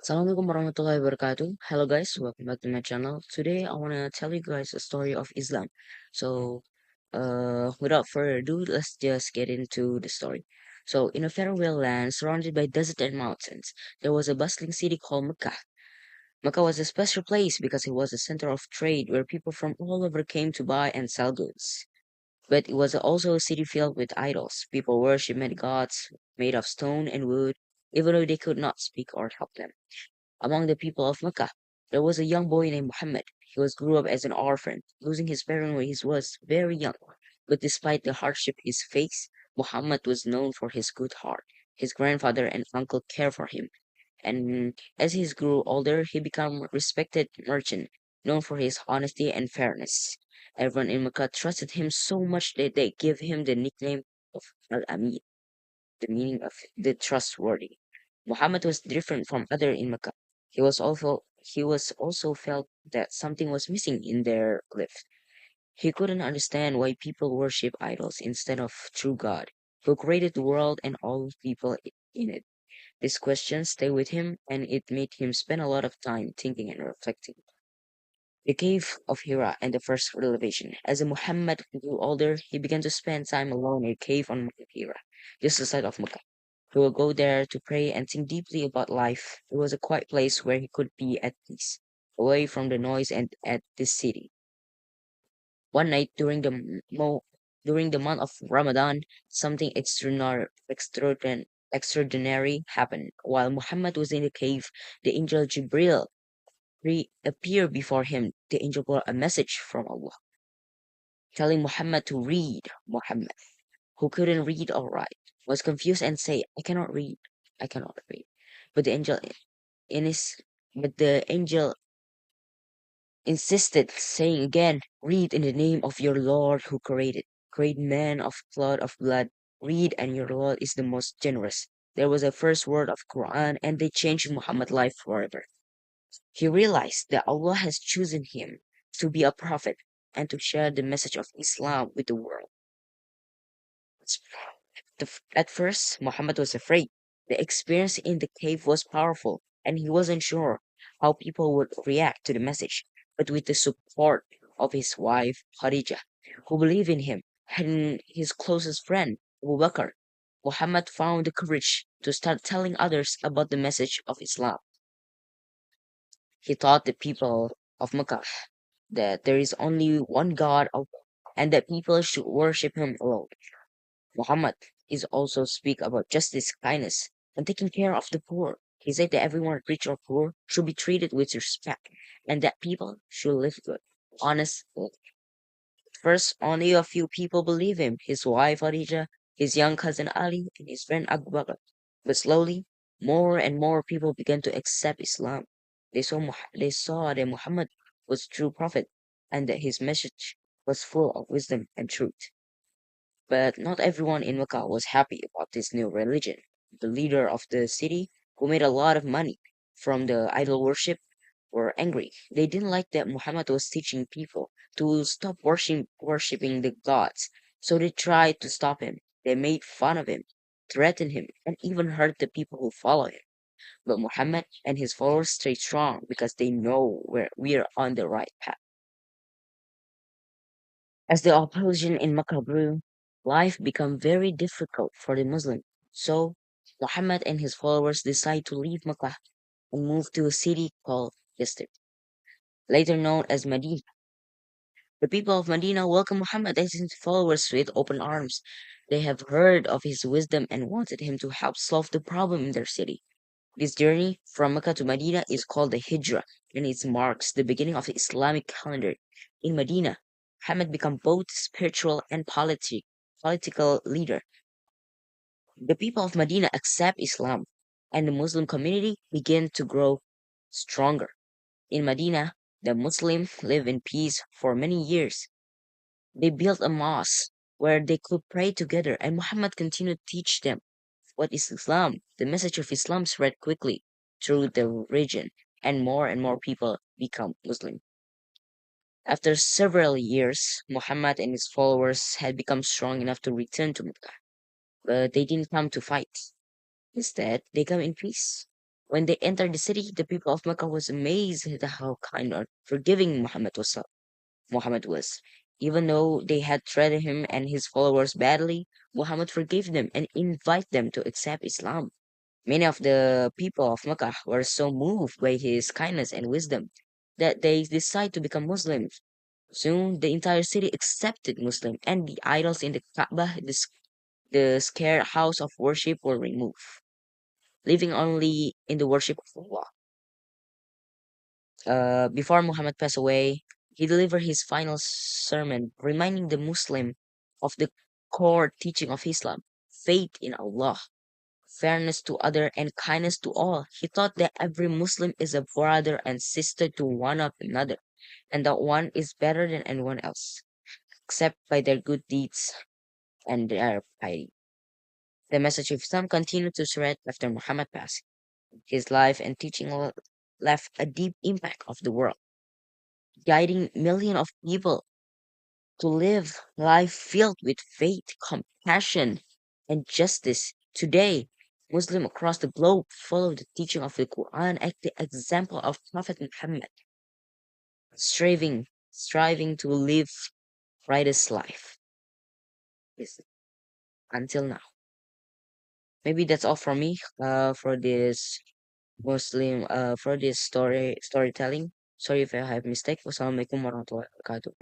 Assalamualaikum warahmatullahi wabarakatuh. Hello guys, welcome back to my channel. Today I want to tell you guys a story of Islam. Without further ado, let's just get into the story. So, in a faraway land surrounded by desert and mountains, there was a bustling city called Mecca. Mecca was a special place because it was a center of trade where people from all over came to buy and sell goods. But it was also a city filled with idols. People worshipped many gods made of stone and wood, even though they could not speak or help them. Among the people of Mecca, there was a young boy named Muhammad. Grew up as an orphan, losing his parents when he was very young. But despite the hardship he faced, Muhammad was known for his good heart. His grandfather and uncle cared for him, and as he grew older, he became a respected merchant, known for his honesty and fairness. Everyone in Mecca trusted him so much that they gave him the nickname of Al-Amin, the meaning of the trustworthy. Muhammad was different from other in Mecca. He was also felt that something was missing in their life. He couldn't understand why people worship idols instead of true God, who created the world and all people in it. This question stayed with him, and it made him spend a lot of time thinking and reflecting. The cave of Hira and the first revelation. As Muhammad grew older, he began to spend time alone in a cave on Mount Hira, just outside of Mecca. He would go there to pray and think deeply about life. It was a quiet place where he could be at peace, away from the noise and at the city. One night during the month of Ramadan, something extraordinary happened. While Muhammad was in the cave, the angel Jibril reappeared before him. The angel brought a message from Allah, telling Muhammad to read. Muhammad, who couldn't read or write, was confused and said, "I cannot read. I cannot read." But the angel in his but the angel insisted, saying again, "Read in the name of your Lord who created man of blood. Read, and your Lord is the most generous." There was a first word of Quran, and they changed Muhammad's life forever. He realized that Allah has chosen him to be a prophet and to share the message of Islam with the world. At first, Muhammad was afraid. The experience in the cave was powerful, and he wasn't sure how people would react to the message. But with the support of his wife, Khadija, who believed in him, and his closest friend, Abu Bakr, Muhammad found the courage to start telling others about the message of Islam. He taught the people of Mecca that there is only one God, and that people should worship him alone. Muhammad is also speak about justice, kindness, and taking care of the poor. He said that everyone, rich or poor, should be treated with respect, and that people should live good, honest. First, only a few people believe him: his wife Khadija, his young cousin Ali, and his friend Abu Bakr. But slowly, more and more people began to accept Islam. They saw that Muhammad was true prophet, and that his message was full of wisdom and truth. But not everyone in Mecca was happy about this new religion. The leader of the city, who made a lot of money from the idol worship, were angry. They didn't like that Muhammad was teaching people to stop worshipping the gods, so they tried to stop him. They made fun of him, threatened him, and even hurt the people who follow him. But Muhammad and his followers stayed strong because they know we are on the right path. As the opposition in Mecca grew, life became very difficult for the Muslims. So Muhammad and his followers decided to leave Mecca and move to a city called Yathrib, later known as Medina. The people of Medina welcomed Muhammad and his followers with open arms. They have heard of his wisdom and wanted him to help solve the problem in their city. This journey from Mecca to Medina is called the Hijrah, and it marks the beginning of the Islamic calendar. In Medina, Muhammad became both spiritual and political leader. The people of Medina accept Islam, and the Muslim community began to grow stronger. In Medina, the Muslims lived in peace for many years. They built a mosque where they could pray together, and Muhammad continued to teach them what is Islam. The message of Islam spread quickly through the region, and more people become Muslim. After several years, Muhammad and his followers had become strong enough to return to Mecca, but they didn't come to fight. Instead, they come in peace. When they entered the city, the people of Mecca was amazed at how kind and forgiving Muhammad was. Even though they had treated him and his followers badly, Muhammad forgave them and invited them to accept Islam. Many of the people of Mecca were so moved by his kindness and wisdom that they decided to become Muslims. Soon, the entire city accepted Muslim, and the idols in the Kaaba, the sacred house of worship, were removed, leaving only in the worship of Allah. Before Muhammad passed away, he delivered his final sermon, reminding the Muslim of the core teaching of Islam: faith in Allah, fairness to other, and kindness to all. He taught that every Muslim is a brother and sister to one of another, and that one is better than anyone else, except by their good deeds and their piety. The message of Islam continued to spread after Muhammad passed. His life and teaching left a deep impact of the world, guiding millions of people to live life filled with faith, compassion, and justice. Today, Muslims across the globe follow the teaching of the Quran and the example of Prophet Muhammad, striving to live righteous life. Yes, until now. Maybe that's all from me. For this for this storytelling. Sorry if I have mistake. Wassalamualaikum warahmatullahi wabarakatuh.